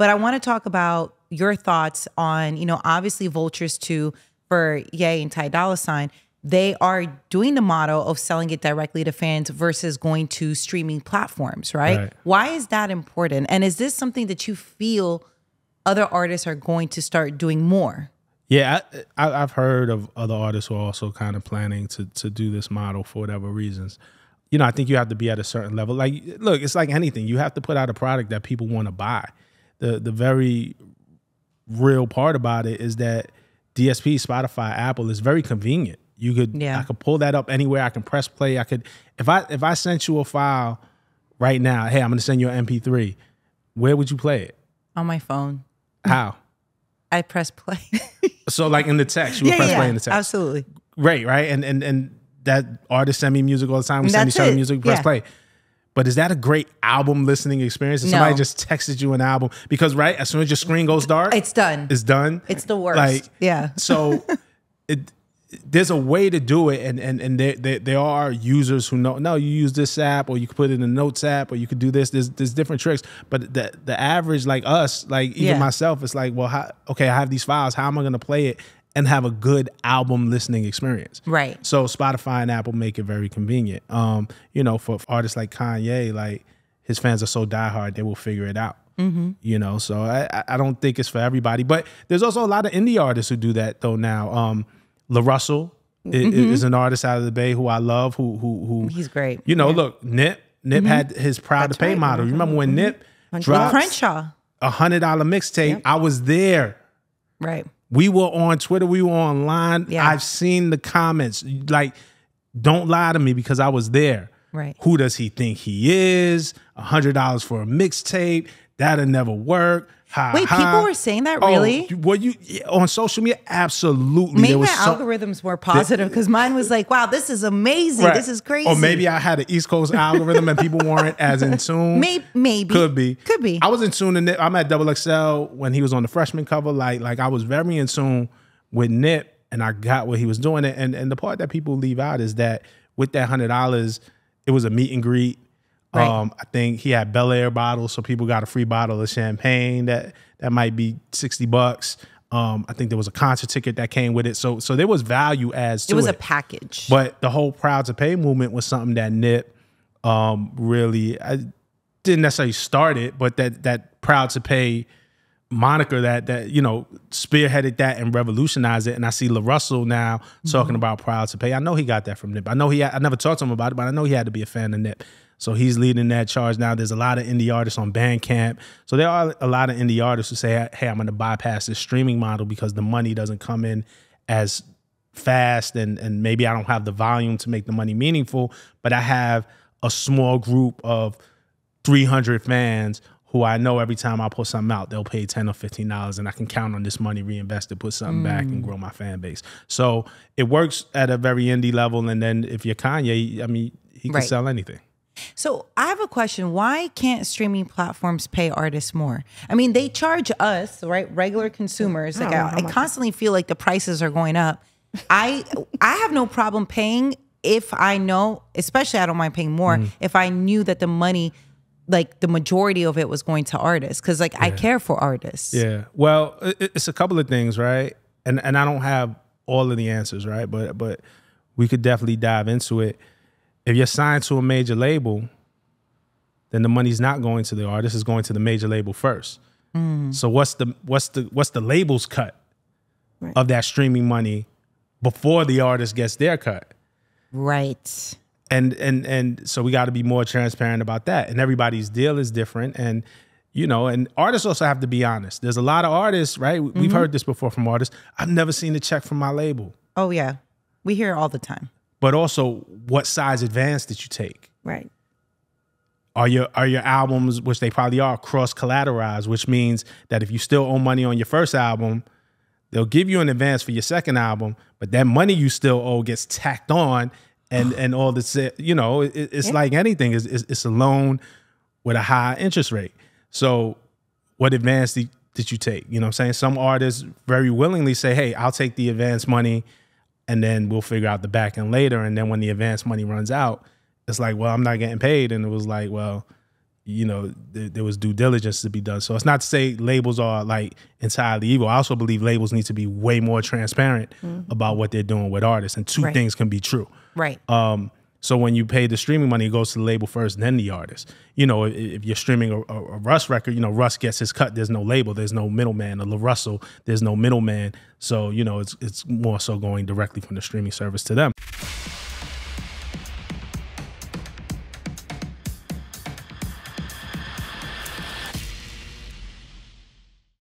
But I want to talk about your thoughts on, you know, obviously Vultures 2 for Ye and Ty Dolla $ign. They are doing the model of selling it directly to fans versus going to streaming platforms, right? Why is that important? And is this something that you feel other artists are going to start doing more? Yeah, I've heard of other artists who are also kind of planning to do this model for whatever reasons. You know, I think you have to be at a certain level. Like, look, it's like anything. You have to put out a product that people want to buy. The very real part about it is that DSP, Spotify, Apple is very convenient. You could, I could pull that up anywhere. I can press play. I could, if I sent you a file right now, hey, I'm going to send you an MP3. Where would you play it? On my phone. How? I press play. So like in the text, you would press play in the text. Absolutely. Right. And that artists send me music all the time. We send each other music, press play. But is that a great album listening experience? If somebody just texted you an album, because as soon as your screen goes dark, it's done. It's done. It's the worst. So there's a way to do it, and there are users who know. No, you use this app, or you could put it in a notes app, or you could do this. There's different tricks. But the average, like us, like even myself, it's like, well, okay, I have these files. How am I going to play it and have a good album listening experience? Right. So Spotify and Apple make it very convenient. You know, for artists like Kanye, like his fans are so diehard, they will figure it out. You know, so I don't think it's for everybody. But there's also a lot of indie artists who do that though now. La Russell is an artist out of the Bay who I love. Who he's great. You know, look, Nip had his Proud to Pay model. You remember when Nip dropped Crenshaw $100 mixtape? I was there. Right. We were on Twitter. We were online. I've seen the comments. Like, don't lie to me because I was there. Right. Who does he think he is? $100 for a mixtape? That'll never work. Wait, people were saying that, really? Were you on social media? Absolutely. Maybe my algorithms were positive because mine was like, wow, this is amazing. This is crazy. Or maybe I had an East Coast algorithm and people weren't as in tune. Maybe. Could be. I was in tune to Nip. I'm at XXL when he was on the freshman cover. Like I was very in tune with Nip and I got what he was doing. And the part that people leave out is that with that $100, it was a meet and greet. Right. I think he had Bel Air bottles, so people got a free bottle of champagne that might be $60. I think there was a concert ticket that came with it, so there was value as to it. It was a package. But the whole Proud to Pay movement was something that Nip really didn't necessarily start it, but that Proud to Pay moniker that you know spearheaded that and revolutionized it. And I see La Russell now talking about Proud to Pay. I know he got that from Nip. I know I never talked to him about it, but I know he had to be a fan of Nip. So he's leading that charge now. There's a lot of indie artists on Bandcamp. So there are a lot of indie artists who say, hey, I'm going to bypass this streaming model because the money doesn't come in as fast and maybe I don't have the volume to make the money meaningful, but I have a small group of 300 fans who I know every time I put something out, they'll pay $10 or $15 and I can count on this money reinvested, put something back and grow my fan base. So it works at a very indie level. And then if you're Kanye, I mean, he can sell anything. So I have a question. Why can't streaming platforms pay artists more? I mean, they charge us, right, regular consumers. Like I constantly feel like the prices are going up. I have no problem paying if I know, especially I don't mind paying more, if I knew that the money, like the majority of it was going to artists. Because like I care for artists. Yeah. Well, it's a couple of things, right? And I don't have all of the answers, right? But we could definitely dive into it. If you're signed to a major label, then the money's not going to the artist; it's going to the major label first. So what's the label's cut of that streaming money before the artist gets their cut? Right. And so we got to be more transparent about that. And everybody's deal is different. And you know, and artists also have to be honest. There's a lot of artists, right? We've heard this before from artists. I've never seen a check from my label. Oh yeah, we hear it all the time. But also, what size advance did you take? Right. Are your albums, which they probably are, cross-collateralized, which means that if you still owe money on your first album, they'll give you an advance for your second album, but that money you still owe gets tacked on and all this, you know, it's like anything. It's a loan with a high interest rate. So what advance did you take? You know what I'm saying? Some artists very willingly say, hey, I'll take the advance money and then we'll figure out the back end later. And then when the advance money runs out, it's like, well, I'm not getting paid. And it was like, well, you know, there was due diligence to be done. So it's not to say labels are like entirely evil. I also believe labels need to be way more transparent about what they're doing with artists, and two things can be true. Right. So when you pay the streaming money, it goes to the label first, then the artist. You know, if you're streaming a Russ record, you know, Russ gets his cut. There's no label. There's no middleman. A LaRussell, there's no middleman. So, you know, it's more so going directly from the streaming service to them.